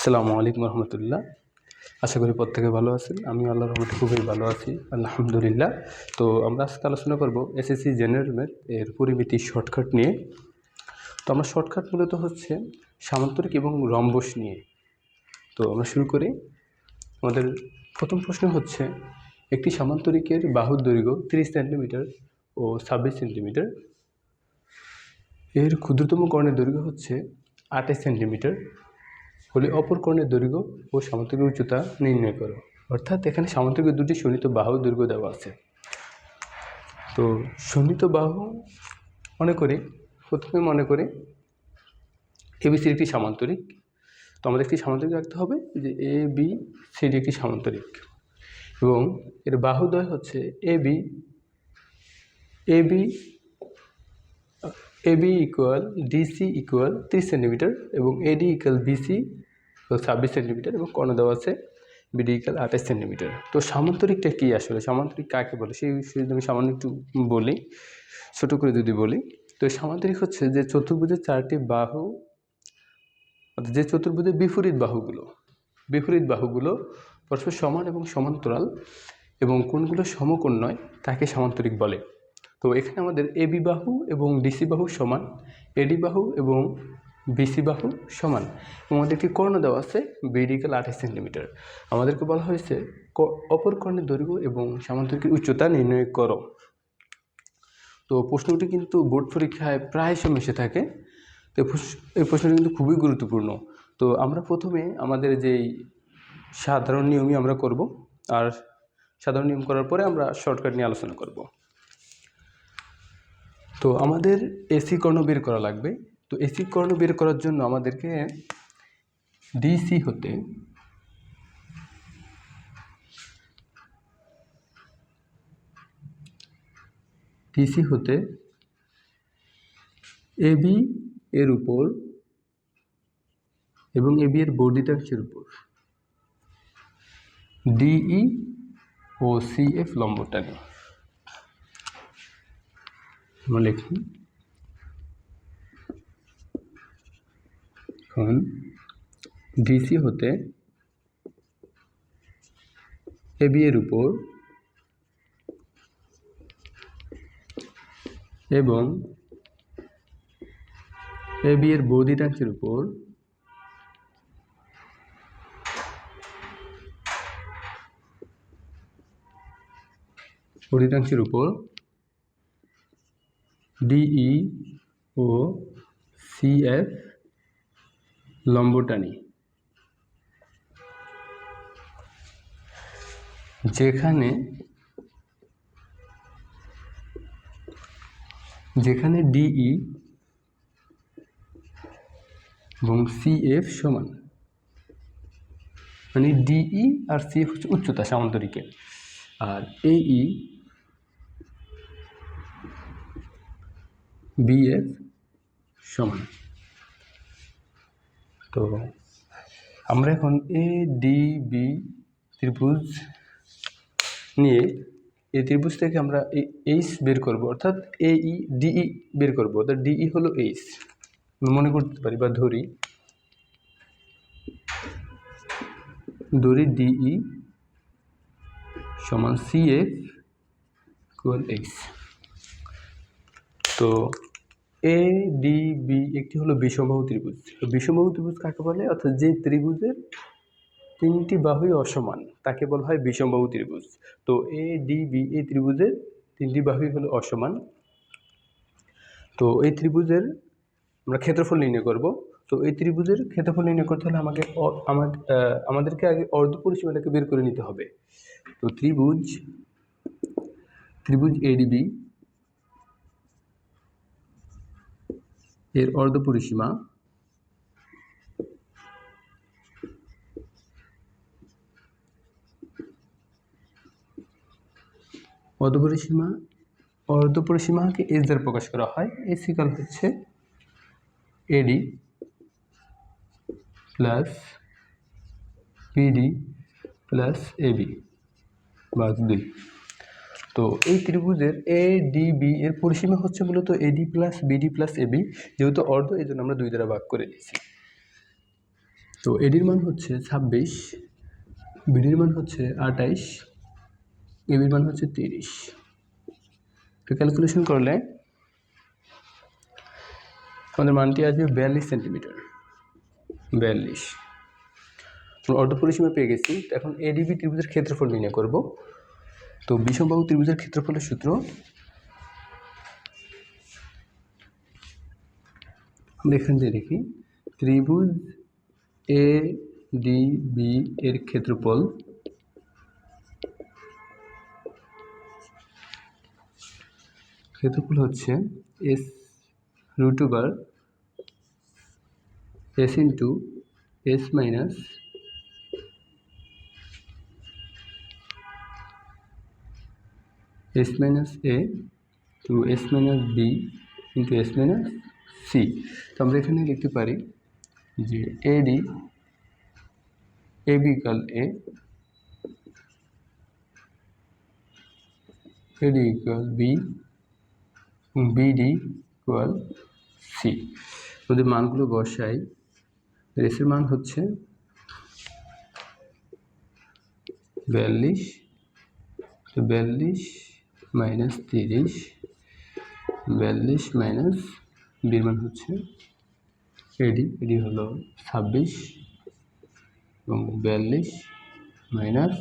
আসসালামু আলাইকুম রহমতুল্লাহ। আশা করি প্রত্যেকে ভালো আছেন। আমি আল্লাহর রহমতে খুবই ভালো আছি, আলহামদুলিল্লাহ। তো আমরা আজকে আলোচনা করব এসএসসি জেনারেল ম্যাথ এর পরিমিতি শর্টকাট নিয়ে। তো আমরা শর্টকাট মূলত হচ্ছে সামান্তরিক এবং রম্বস নিয়ে। তো আমরা শুরু করি। আমাদের প্রথম প্রশ্ন হচ্ছে, একটি সামান্তরিকের বাহুর দৈর্ঘ্য 30 সেন্টিমিটার ও 26 সেন্টিমিটার, এর ক্ষুদ্রতম কর্ণের দৈর্ঘ্য হচ্ছে 28 সেন্টিমিটার হলে অপর কর্ণের দৈর্ঘ্য ও সামান্তরিকের উচ্চতা নির্ণয় করো। অর্থাৎ এখানে সামান্তরিকের দুটি সন্নিহিত বাহুর দৈর্ঘ্য দেওয়া আছে। তো সন্নিহিত বাহু প্রথমে মনে করি এবিসির একটি সামান্তরিক। তো আমাদের একটি সামান্তরিক রাখতে হবে যে এ বি সিডি একটি সামান্তরিক, এবং এর বাহুদ্বয় হচ্ছে AB equal DC equal 30 centimetre এবং এডি ইকুয়াল বিসি 26 সেন্টিমিটার এবং কর্ণ দেওয়া আছে বিডি ইকুয়াল 28 সেন্টিমিটার। তো সামান্তরিকটা কী, আসলে সামান্তরিক কাকে বলে সেই বিষয়ে যদি আমি সামান্য একটু বলি, ছোটো করে যদি বলি, তো সামান্তরিক হচ্ছে যে চতুর্ভুজের চারটি বাহু, যে চতুর্ভুজের বিপরীত বাহুগুলো পরস্পর সমান এবং সমান্তরাল এবং কোণগুলো সমকোণ নয়, তাকে সামান্তরিক বলে। তো এখানে আমাদের এবি বাহু এবং ডিসি বাহু সমান, এডি বাহু এবং বিসি বাহু সমান, এবং আমাদের একটি কর্ণ দেওয়া আছে বিডি ইকুয়াল 28 সেন্টিমিটার। আমাদেরকে বলা হয়েছে অপর কর্ণের দৈর্ঘ্য এবং সামান্তরিকের উচ্চতা নির্ণয় করো। তো প্রশ্নটি কিন্তু বোর্ড পরীক্ষায় প্রায় সময় এসে থাকে। তো এই প্রশ্নটি কিন্তু খুবই গুরুত্বপূর্ণ। তো আমরা প্রথমে আমাদের যেই সাধারণ নিয়মই আমরা করব, আর সাধারণ নিয়ম করার পরে আমরা শর্টকাট নিয়ে আলোচনা করব। তো আমাদের এসি কর্ণ বের করা লাগবে। তো এসি কর্ণ বের করার জন্য আমাদেরকে ডিসি হতে এবি এর উপর এবং এবি এর বর্ধিতাংশের উপর ডিই ও সিএফ লম্ব টানি। আমরা লিখি এখন ডিসি হতে এবি এর উপর এবং এবি এর বর্ধিতাংশের উপর ডিই ও সিএফ লম্ব টানি। যেখানে ডিই এবং সিএফ সমান, মানে ডিই আর সিএফ হচ্ছে উচ্চতা সামান্তরিকের, আর এই বিএফ সমান। তো আমরা এখন এ ডি বি ত্রিভুজ নিয়ে এই ত্রিভুজ থেকে আমরা এইচ বের করব, অর্থাৎ এই ডিই বের করব, অর্থাৎ ডিই হলো এইচ মনে করতে পারি বা ধরি ডিই সমান সিএফ ইকুয়াল এইচ। তো এ ডি বি একটি হলো বিষমবাহু ত্রিভুজ। বিষমবাহু ত্রিভুজ কাকে বলে? অর্থাৎ যে ত্রিভুজের তিনটি বাহুই অসমান তাকে বলা হয় বিষমবাহু ত্রিভুজ। তো এ ডি বি এই ত্রিভুজের তিনটি বাহুই হলো অসমান। তো এই ত্রিভুজের আমরা ক্ষেত্রফল নির্ণয় করব। তো এই ত্রিভুজের ক্ষেত্রফল নির্ণয় করতে হলে আমাদেরকে আগে অর্ধপরিসীমাটাকে বের করে নিতে হবে। তো ত্রিভুজ এডিবি এর অর্ধপরিসীমা অর্ধপরিসীমাকে এস দ্বারা প্রকাশ করা হয়। এস ইকুয়াল হচ্ছে AD plus BD plus AB বা 2। তো এই ত্রিভুজের এ ডি বি এর পরিসীমা হচ্ছে মূলত AD plus BD plus AB, যেহেতু অর্ধ এই জন্য আমরা 2 দ্বারা ভাগ করে দিয়েছি। তো এডির মান হচ্ছে 26, বিডির মান হচ্ছে 28, এবির মান হচ্ছে 30। তো ক্যালকুলেশন করলে আমাদের মানটি আসবে 42 সেন্টিমিটার। 42 অর্ধপরিসীমা পেয়ে গেছি। এখন এডিবি ত্রিভুজের ক্ষেত্রফল নির্ণয় করব। তো বিষমবাহু ত্রিভুজের ক্ষেত্রফলের সূত্র আমরা এখান থেকে দেখি, ত্রিভুজ এ ডি বি এর ক্ষেত্রফল হচ্ছে S root over S into S minus A to S minus B into S minus C. তো আমরা এখানে লিখতে পারি যে AD AB equal AD equal B, BD equal C. যদি মানগুলো বসাই, এসের মান হচ্ছে 42, তো 42 মাইনাস 30, 42 মাইনাস বির মান হচ্ছে এডি হলো 26 এবং 42 মাইনাস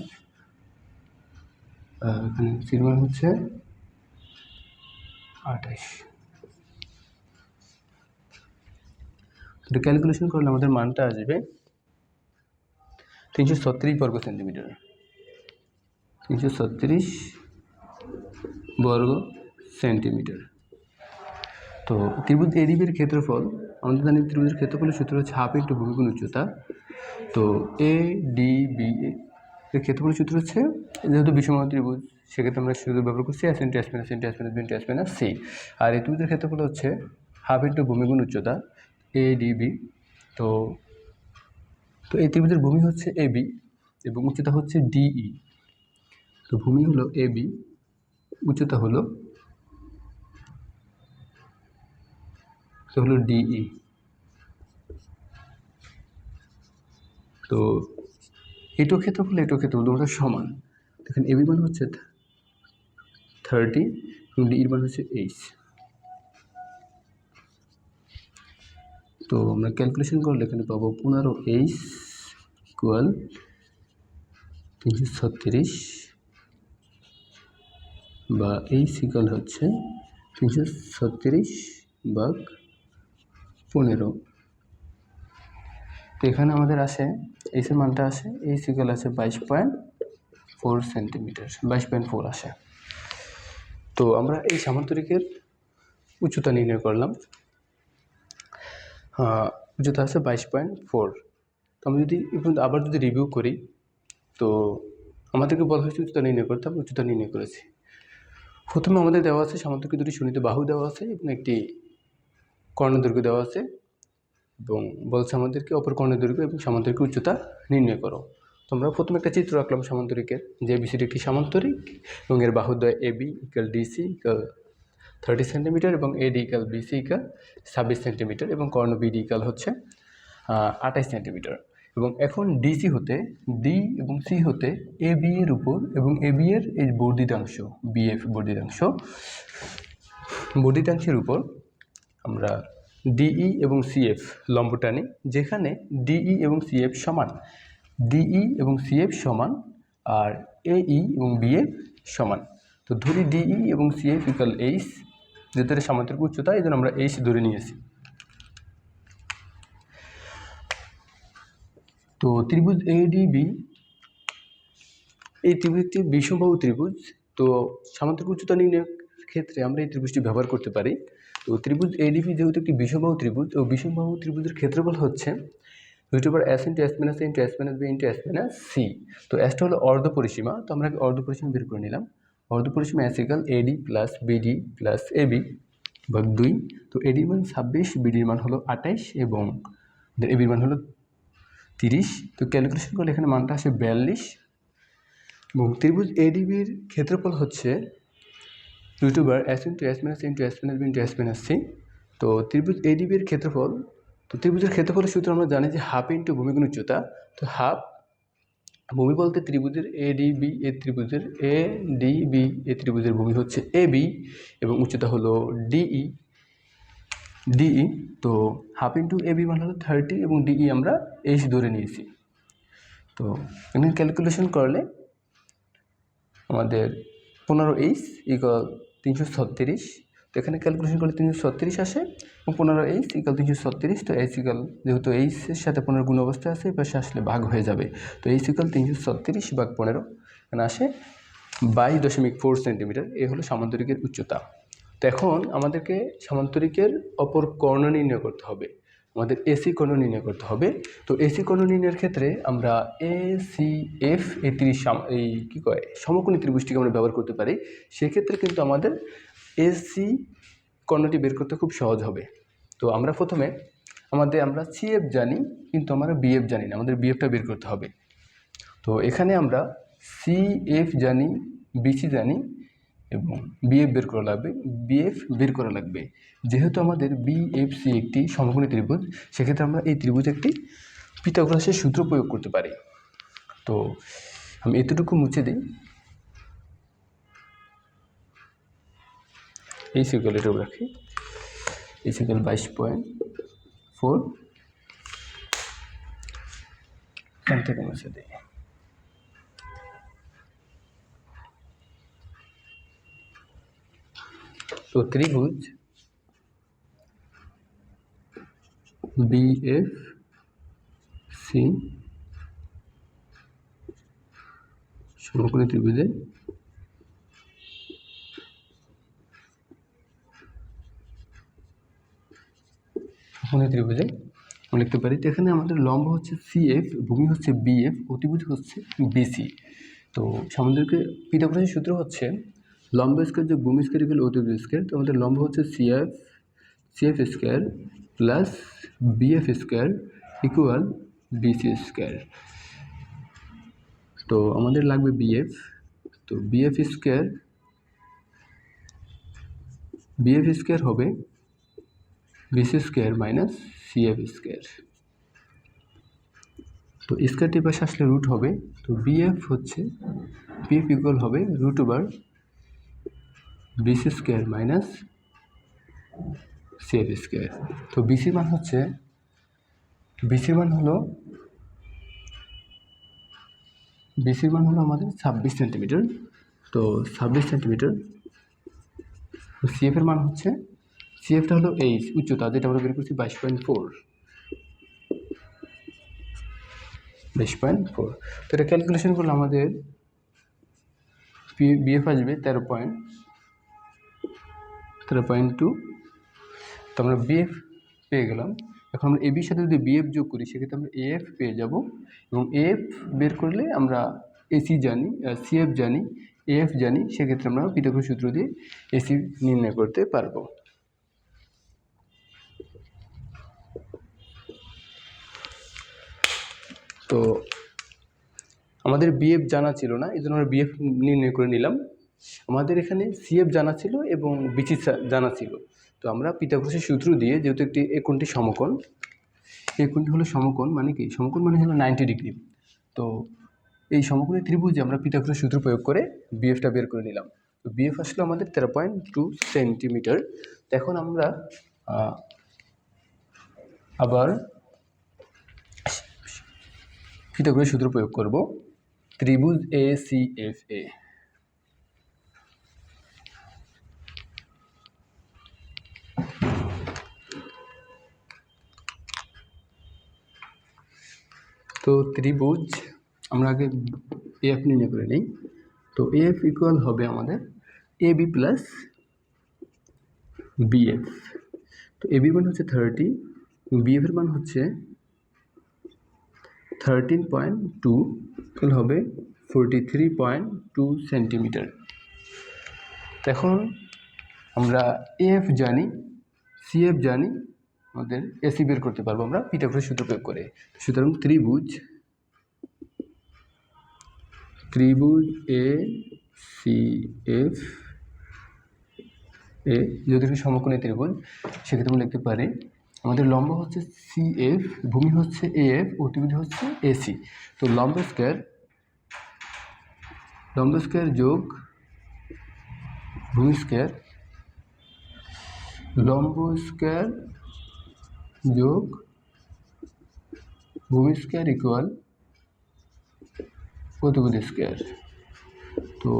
এখানে সির মান হচ্ছে 28। তো ক্যালকুলেশন করলে আমাদের মানটা আসবে 336 বর্গ সেন্টিমিটার। 336 বর্গ সেন্টিমিটার। তো ত্রিভুজ এডিবির ক্ষেত্রফল, আমাদের জানি ত্রিভুজের ক্ষেত্রফলের সূত্র হচ্ছে হাফ ইন্টু ভূমি গুণ উচ্চতা। তো এ ডি বি এর ক্ষেত্রফলের সূত্র হচ্ছে, যেহেতু বিষমবাহু ত্রিভুজ সেক্ষেত্রে আমরা শুধু ব্যবহার করছি S into S minus B into S minus C. আর এই ত্রিভুজের ক্ষেত্রফল হচ্ছে হাফ ইন্টু ভূমি গুণ উচ্চতা এ ডি বি। তো এই ত্রিভুজের ভূমি হচ্ছে এ বি এবং উচ্চতা হচ্ছে ডিই। তো ভূমি হলো এ বি, উচ্চতা হলো ডিই। তো এটো ক্ষেত্রফল দুটো সমান। দেখেন এবি মান হচ্ছে 30 এবং ডির মান হচ্ছে 8। তো আমরা ক্যালকুলেশন করলে এখানে পাবো 15H ইকুয়াল 336 বা H ইকুয়াল হচ্ছে 336 ভাগ 15। তো এখানে আমাদের আসে এইচের মানটা আসে, H ইকুয়াল আছে 22.4 সেন্টিমিটার, 22.4 আসে। তো আমরা এই সামান্তরিকের উচ্চতা নির্ণয় করলাম, উচ্চতা আছে 22.4। তো আমি যদি আবার রিভিউ করি, তো আমাদেরকে বলা হয়েছে উচ্চতা নির্ণয় করতে, আমরা উচ্চতা নির্ণয় করেছি। প্রথমে আমাদের দেওয়া আছে সামান্তরিক দুটি শোণিত বাহু দেওয়া আছে এবং একটি কর্ণদৈর্ঘ্য দেওয়া আছে এবং বলছে আমাদেরকে অপর কর্ণদৈর্ঘ্য এবং সামান্তরিকের উচ্চতা নির্ণয় করো। তো আমরা প্রথমে একটা চিত্র আঁকলাম সামান্তরিকের, যে বিসিডি একটি সামান্তরিক এবং এর বাহুদ্বয় AB equal DC equal 30 centimetre এবং AD equal BC equal 26 centimetre এবং কর্ণ বিডি ইকুয়াল হচ্ছে 28 সেন্টিমিটার। এবং এখন ডিসি হতে ডি এবং সি হতে এ বি এর উপর এবং এ বি এর এই বর্ধিতাংশ বিএফ বর্ধিতাংশের উপর আমরা ডিই এবং সিএফ লম্ব টানি, যেখানে ডিই এবং সিএফ সমান, আর এই এবং বিএফ সমান। তো ধরি ডিই এবং সিএফ ইকুয়াল এইচ, যেহেতু সামান্তরিক উচ্চতা এই জন্য আমরা এইচ ধরে নিয়েছি। তো ত্রিভুজ এডিবি এই ত্রিভুজটি বিষমবাহু ত্রিভুজ। তো সামান্তরিক উচ্চতা নির্ণয়ের ক্ষেত্রে আমরা এই ত্রিভুজটি ব্যবহার করতে পারি। তো ত্রিভুজ এডিবি যেহেতু একটি বিষমবাহু ত্রিভুজ, ও বিষমবাহু ত্রিভুজের ক্ষেত্রফল হচ্ছে root over S into S minus into S minus B into S minus C. তো এসটা হলো অর্ধপরিসীমা, তো আমরা অর্ধপরিসীমা বের করে নিলাম। অর্ধপরিসীমা S equal AD plus BD plus AB ভাগ 2। তো এডির মান 26, বিডির মান হলো 28 এবং এবির মান হলো 30। তো ক্যালকুলেশন করলে এখানে মানটা আসে 42 এবং ত্রিভুজ এডিবির ক্ষেত্রফল হচ্ছে root over S into S minus B into S minus C. তো ত্রিভুজ এডিবির ক্ষেত্রফল, তো তো ত্রিভুজের ক্ষেত্রফলের সূত্র আমরা জানি যে হাফ ইন্টু ভূমি গুণ উচ্চতা। তো হাফ ভূমি বলতে ত্রিভুজের এডিবি ত্রিভুজের ভূমি হচ্ছে এবি এবং উচ্চতা হলো ডিই। তো হাফ ইন্টু এবি মানে হলো 30 এবং ডিই আমরা এইচ ধরে নিয়েছি। তো এখানে ক্যালকুলেশন করলে আমাদের 15h ইকুয়াল 336। তো এখানে ক্যালকুলেশন করলে 336 আসে এবং 15h ইকুয়াল 336। তো এইচ ইকুয়াল, যেহেতু এইচের সাথে 15 গুণ অবস্থায় আছে, এই পাশে আসলে ভাগ হয়ে যাবে। তো এইচ ইকুয়াল 336 ভাগ 15, এখানে আসে 22.4 সেন্টিমিটার। এই হলো সামান্তরিকের উচ্চতা। তো এখন আমাদেরকে সামান্তরিকের অপর কর্ণ নির্ণয় করতে হবে, আমাদের এসি কর্ণ নির্ণয় করতে হবে। তো এসি কর্ণ নির্ণয়ের ক্ষেত্রে আমরা এসিএফ এই সমকোণী ত্রিভুজটিকে আমরা ব্যবহার করতে পারি। সেক্ষেত্রে কিন্তু আমাদের এসি কর্ণটি বের করতে খুব সহজ হবে। তো আমরা প্রথমে আমরা সিএফ জানি, কিন্তু আমরা বিএফ জানি না, আমাদের বিএফটা বের করতে হবে। তো এখানে আমরা সিএফ জানি, বিসি জানি এবং বিএফ বের করা লাগবে। যেহেতু আমাদের বিএফসি একটি সমকোণী ত্রিভুজ, সেক্ষেত্রে আমরা এই ত্রিভুজে একটি পিথাগোরাসের সূত্র প্রয়োগ করতে পারি। তো আমি এতটুকু মুছে দিই, এই সিকুয়াল এটাও রাখি, এই সিকুয়াল 22.4 এখান থেকে মুছে দিই। তো ত্রিভুজ বিএফসি সমকোণী ত্রিভুজে আমরা লিখতে পারি। তো এখানে আমাদের লম্ব হচ্ছে সিএফ, ভূমি হচ্ছে বিএফ, অতিভুজ হচ্ছে বিসি। তো সামান্তরিকের পিথাগোরাসের সূত্র হচ্ছে লম্ব স্কয়ার যোগ ভূমি স্কয়ার ইকুয়াল অতিভুজ স্কয়ার। তো আমাদের লম্ব হচ্ছে CF square plus BF square equal BC square. তো আমাদের লাগবে বিএফ। তো বিএফ স্কয়ার হবে BC square minus CF square. তো স্কয়ারটি পাশে আসলে রুট হবে। তো বিএফ ইকুয়াল হবে root over BC square minus CF square. তো বিসির মান হলো আমাদের 26 সেন্টিমিটার। তো 26 সেন্টিমিটার। সিএফের মান হচ্ছে, সিএফটা হলো এইচ উচ্চতা, যেটা আমরা বের করছি 22.4। তো এটা ক্যালকুলেশন করলে আমাদের বিএফ আসবে 13.2। তো আমরা বিএফ পেয়ে গেলাম। এখন আমরা এবির সাথে যদি বিএফ যোগ করি, সেক্ষেত্রে আমরা এএফ পেয়ে যাব এবং এএফ বের করলে আমরা এসি জানি, সিএফ জানি, এএফ জানি, সেক্ষেত্রে আমরা পিথাগোরাস সূত্র দিয়ে এসি নির্ণয় করতে পারবো। তো আমাদের বিএফ জানা ছিল না, এই জন্য আমরা বিএফ নির্ণয় করে নিলাম। আমাদের এখানে সিএফ জানা ছিল এবং বিসি জানা ছিল। তো আমরা পিথাগোরাসের সূত্র দিয়ে, যেহেতু এই কোণটি সমকোণ, এই কোণটি হলো সমকোণ, মানে কি সমকোণ মানে হলো 90 ডিগ্রি। তো এই সমকোণী ত্রিভুজে আমরা পিথাগোরাসের সূত্র প্রয়োগ করে বিএফটা বের করে নিলাম। তো বিএফ আসলে আমাদের 13.2 সেন্টিমিটার। এখন আমরা আবার পিথাগোরাসের সূত্র প্রয়োগ করব ত্রিভুজ এসিএফএ। তো ত্রিভুজ আমরা আগে এএফ নির্ণয় করে নিই। তো এএফ ইকুয়াল হবে আমাদের এবি প্লাস বিএফ। তো এবির মান হচ্ছে 30, বিএফের মান হচ্ছে 13.2, তাহলে হবে 43.2 সেন্টিমিটার। এখন আমরা এএফ জানি, সিএফ জানি, আমাদের এসি বের করতে পারবো আমরা পিথাগোরাসের সূত্র প্রয়োগ করে। সুতরাং ত্রিভুজ এ সি এফ এ, যদি সমকোণী ত্রিভুজ, সেক্ষেত্রে আমরা লিখতে পারি আমাদের লম্ব হচ্ছে CF, ভূমি হচ্ছে AF, অতিভুজ হচ্ছে AC। তো লম্ব স্কয়ার যোগ ভূমি স্কয়ার, লম্ব স্কয়ার যোগ ভূমি স্কয়ার ইকুয়াল অতিভুজ স্কয়ার। তো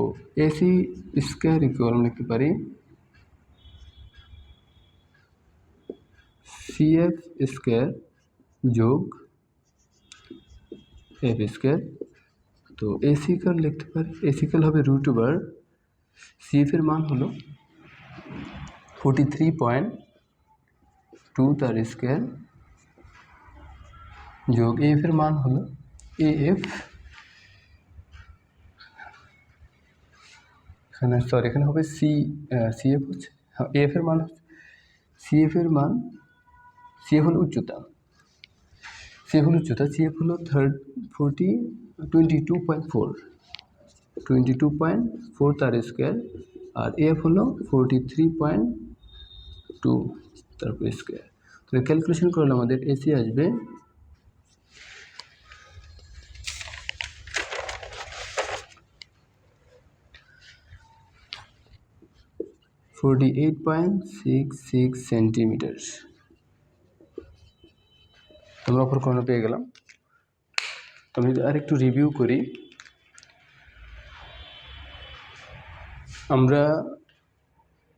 AC স্কয়ার ইকুয়াল আমরা লিখতে পারি CF স্কয়ার যোগ F স্কয়ার। তো AC ইকুয়াল লিখতে পারি, AC ইকুয়াল হবে √, CF এর মান হলো 43.2 তার স্কয়ার যোগ AF এর মান হলো AF, এখানে হবে CF হচ্ছে, AF এর মান হচ্ছে CF হলো উচ্চতা, CF হলো 22.4 তার স্কয়ার, আর AF হলো 43.2 তারপর স্কয়ার। তাহলে ক্যালকুলেশন করলে আমাদের AC আসবে 48.66 সেন্টিমিটার। আমরা অপর কর্ণ পেয়ে গেলাম। তো আমি আর একটু রিভিউ করি। আমরা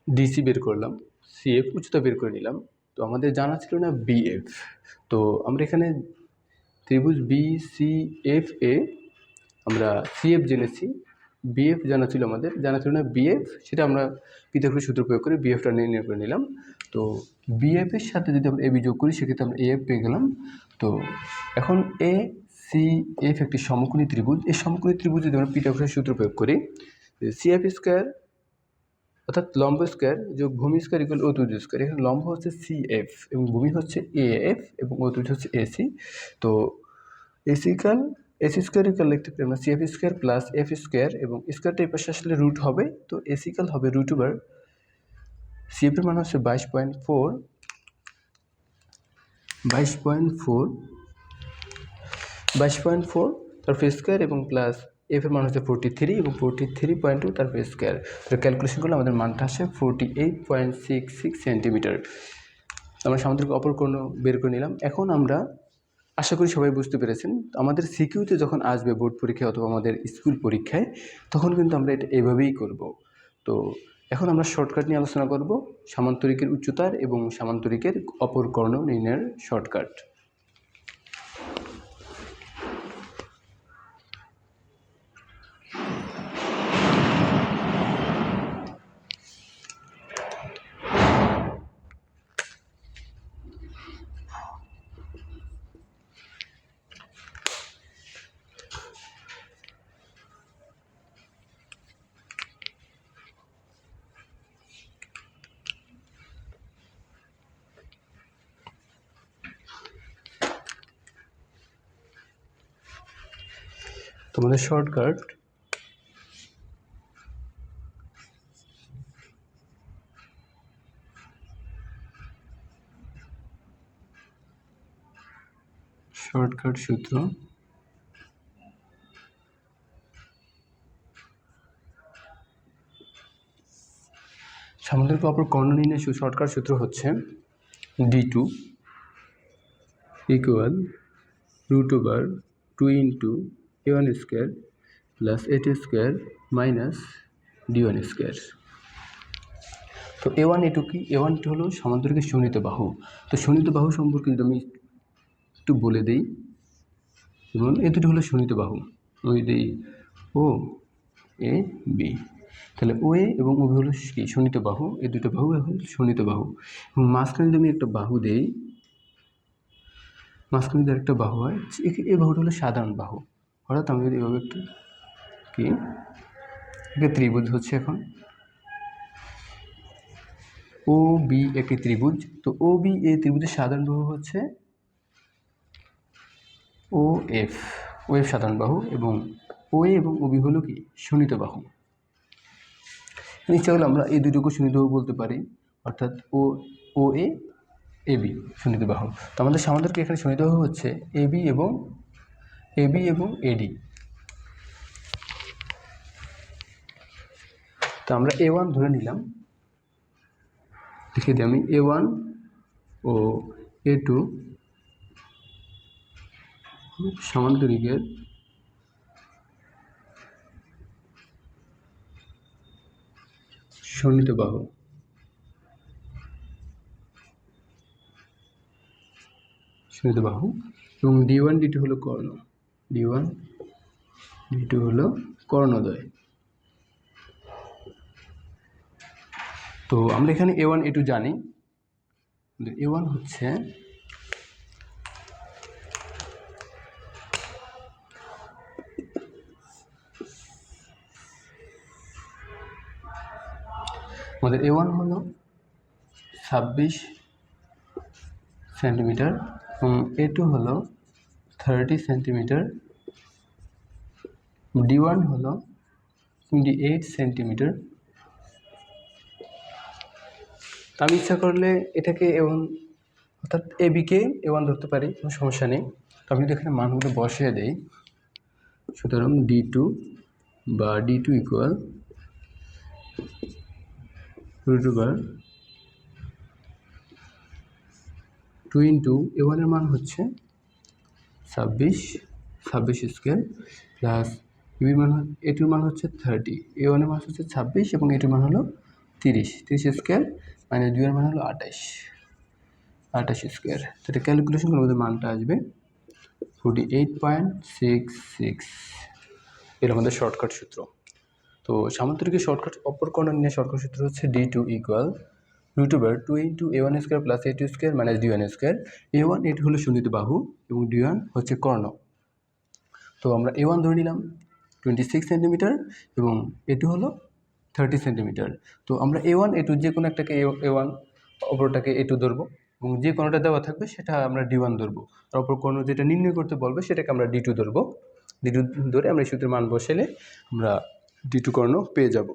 DC বের করলাম, CF উচ্চতা বের করে নিলাম। তো আমাদের জানা ছিল না BF। তো আমরা এখানে ত্রিভুজ BCFA আমরা CF জেনেছি, BF জানা ছিল না BF, সেটা আমরা পিথাগোরাসের সূত্র প্রয়োগ করে BFটা নির্ণয় করে নিলাম। তো BF এর সাথে যদি আমরা AB যোগ করি সেক্ষেত্রে আমরা AF পেয়ে গেলাম। তো এখন ACF একটি সমকোণী ত্রিভুজ। এই সমকোণী ত্রিভুজ যদি আমরা পিথাগোরাসের সূত্র প্রয়োগ করি, CF স্কয়ার অর্থাৎ লম্ব স্কয়ার যোগ ভূমি স্কয়ার ইকুয়াল অতিভুজ স্কয়ার। এখানে লম্ব হচ্ছে CF এবং ভূমি হচ্ছে AF এবং অতিভুজ হচ্ছে AC। তো AC স্কয়ার ইকুয়াল লিখতে পারি আমরা CF square plus F square, এবং স্কয়ারটা এই পাশে আসলে রুট হবে, তো AC ইকুয়াল হবে √। CF এর মান হচ্ছে 22.4 তারপর স্কয়ার এবং প্লাস F এর মান হচ্ছে 43 এবং 43.2 তারপর স্কয়ার। তো ক্যালকুলেশন করলে আমাদের মানটা আসে 48.66 সেন্টিমিটার। আমরা সামুদ্রিক অপর কর্ণ বের করে নিলাম। এখন আমরা আশা করি সবাই বুঝতে পেরেছেন, আমাদের সিকিউতে যখন আসবে বোর্ড পরীক্ষায় অথবা আমাদের স্কুল পরীক্ষায়, তখন কিন্তু আমরা এটা এভাবেই করব। তো এখন আমরা শর্টকাট নিয়ে আলোচনা করব, সামান্তরিকের উচ্চতার এবং সামান্তরিকের অপর কর্ণ নির্ণয়ের শর্টকাট। তোমাদের শর্টকাট সূত্র সামান্তরিক অপর কর্ণ নির্ণয় শর্টকাট সূত্র হচ্ছে D2 equal √2 into A1 square plus A2 square minus D1 square. তো A1 A2 কি? A1 হলো সমান্তরিকের শোণিত বাহু। তো শোণিত বাহু সম্পর্কে যদি আমি একটু বলে দিই, এবং এ দুটো হলো শোণিত বাহু, ওই দিই OAB। তাহলে OA এবং OB হলো কি? শোণিত বাহু। এই দুটো বাহু হলো শোণিত বাহু, এবং মাঝখানে যদি আমি একটা বাহু দেই, মাঝখানে যদি একটা বাহু হয়, এই বাহুটা হলো সাধারণ বাহু। অর্থাৎ আমি যদি এভাবে একটু কি একটা ত্রিভুজ হচ্ছে, এখন OB একটি ত্রিভুজ। তো OB এই ত্রিভুজের সাধারণ বাহু হচ্ছে OF সাধারণ বাহু, এবং OA এবং OB হলো কি? শোণিত বাহু। ইচ্ছা হলে আমরা এই দুটোকে শোণিত বাহু বলতে পারি, অর্থাৎ OA এবি শোণিত বাহু। তো আমাদের সামান্তরিক এখানে শোণিত বাহু হচ্ছে এবি এবং এডি। তো আমরা A1 ধরে নিলাম, লিখে দিই আমি A1 ও A2 সামান্তরিকের শোণিত বাহু। এবং D1 D2 হলো কর্ণ, D1 D2 হলো কর্ণদ্বয়। তো আমরা এখানে A1 A2 জানি। A1 হচ্ছে আমাদের A1 হলো 26 সেন্টিমিটার এবং A2 হলো 30 সেন্টিমিটার, D1 হলো 28 সেন্টিমিটার। আমি ইচ্ছা করলে এটাকে A1 অর্থাৎ এবিকে A1 ধরতে পারি, কোনো সমস্যা নেই। তো আমি যদি এখানে মানগুলো বসিয়ে দিই, সুতরাং D2 বা D2 ইকুয়াল √2 ইন্টু A1 এর মান হচ্ছে 26 স্কোয়ার প্লাস এবির মান এটুর মান হচ্ছে 30, A1 এর মান হচ্ছে 26 এবং এটুর মান হলো 30 স্কোয়ার মাইনাস 2 এর মান হলো 28 স্কোয়ার। তো এটা ক্যালকুলেশন করলে আমাদের মানটা আসবে 48.66। এটা আমাদের শর্টকাট সূত্র। তো সামান্তরিকের শর্টকাট অপর কর্ণ নিয়ে শর্টকাট সূত্র হচ্ছে D2 equal √2 into A1 square plus A2 square minus D1 square. A1 এটি হলো শোণিত বাহু এবং D1 হচ্ছে কর্ণ। তো আমরা A1 ধরে নিলাম 26 সেন্টিমিটার এবং A2 হলো 30 সেন্টিমিটার। তো আমরা A1 A2 যে কোনো একটাকে A1 অপরটাকে A2 ধরবো এবং যে কোনোটা দেওয়া থাকবে সেটা আমরা D1 ধরবো, আর অপর কোণ যেটা নির্ণয় করতে বলবে সেটাকে আমরা D2 ধরবো। D2 ধরে আমরা এই সূত্রের মান বসালে আমরা D2 কর্ণ পেয়ে যাব।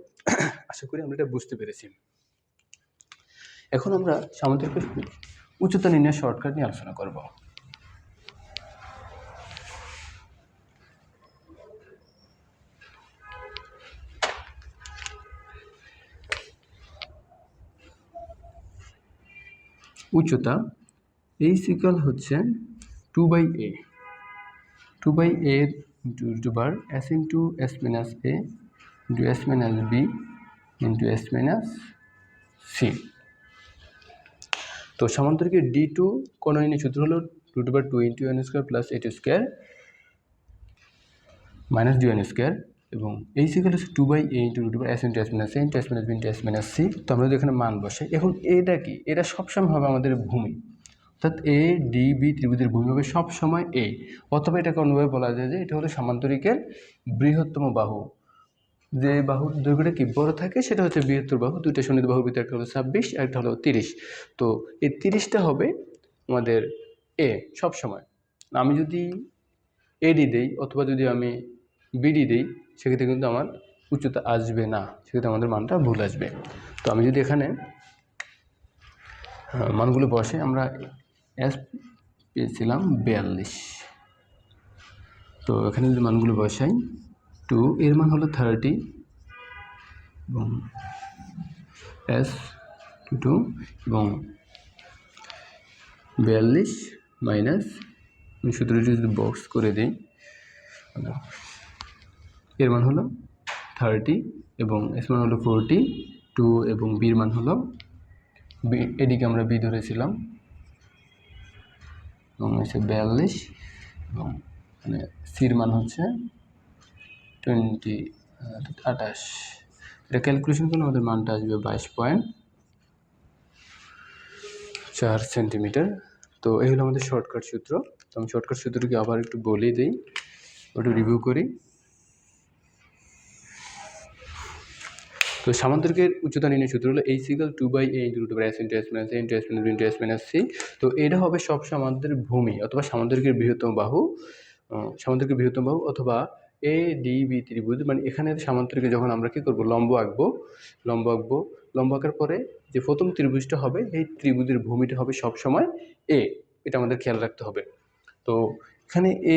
আশা করি আমরা এটা বুঝতে পেরেছি। এখন আমরা সামান্তরিকের উচ্চতা নির্ণয়ের শর্টকাট নিয়ে আলোচনা করব। উচ্চতা H ইকুয়াল হচ্ছে 2/a, 2/a into √2 s into s minus a into s minus b into s minus c। তো সামান্তরিকের D2 কোণ নির্ণয় সূত্র হলো √2 into A1 square plus A2 square minus D1 square এবং H ইকুয়াল হচ্ছে 2/a into √2 s into s minus a into s minus b into s minus c। তো আমরা যদি এখানে মান বসাই, এখন এটা কি, এটা সবসময় হবে আমাদের ভূমি, অর্থাৎ ADB ত্রিভুজের ভূমি হবে সবসময় A, অথবা এটাকে অন্যভাবে বলা যায় যে এটা হলো সামান্তরিকের বৃহত্তম বাহু। যে বাহুর দৈর্ঘ্যটা কি বড় থাকে সেটা হচ্ছে বৃহত্তর বাহু। দুইটা শোণিত বাহুর ভিতরে একটা হলো 26, একটা হলো 30। তো এই 30টা হবে আমাদের A সবসময়। আমি যদি AD দেই অথবা যদি আমি BD দেই সেক্ষেত্রে কিন্তু আমার উচ্চতা আসবে না, সেক্ষেত্রে আমাদের মানটা ভুল আসবে। তো আমি যদি এখানে মানগুলো বসে, আমরা S পেয়েছিলাম 42। তো এখানে যদি মানগুলো বসাই, 2 এর মান হলো 30 এবং S2 এবং 42 মাইনাস সূত্রটি যদি বক্স করে দিই, এর মান হলো 30 এবং এস মান হলো 42 এবং বির মান হলো এদিকে আমরা বি ধরেছিলাম এবং হচ্ছে 42 এবং মানে সির মান হচ্ছে 28। এটা ক্যালকুলেশন করলে আমাদের মানটা আসবে 22.4 সেন্টিমিটার। তো এই হলো আমাদের শর্টকাট সূত্র। তো আমি শর্টকাট সূত্রটিকে আবার একটু বলে দিই, ওটা রিভিউ করি। তো সামান্তরিকের উচ্চতা নির্ণয় সূত্র হলো H equal 2/a into √2 s into s minus a into s minus b into s minus c। তো এটা হবে সবসময় আমাদের ভূমি অথবা সামান্তরিকের বৃহত্তম বাহু, অথবা ADB ত্রিভুজ। মানে এখানে সামান্তরিকে যখন আমরা কী করবো, লম্ব আঁকবো লম্ব আঁকার পরে যে প্রথম ত্রিভুজটা হবে এই ত্রিভুজের ভূমিটা হবে সবসময় এ, এটা আমাদের খেয়াল রাখতে হবে। তো এখানে এ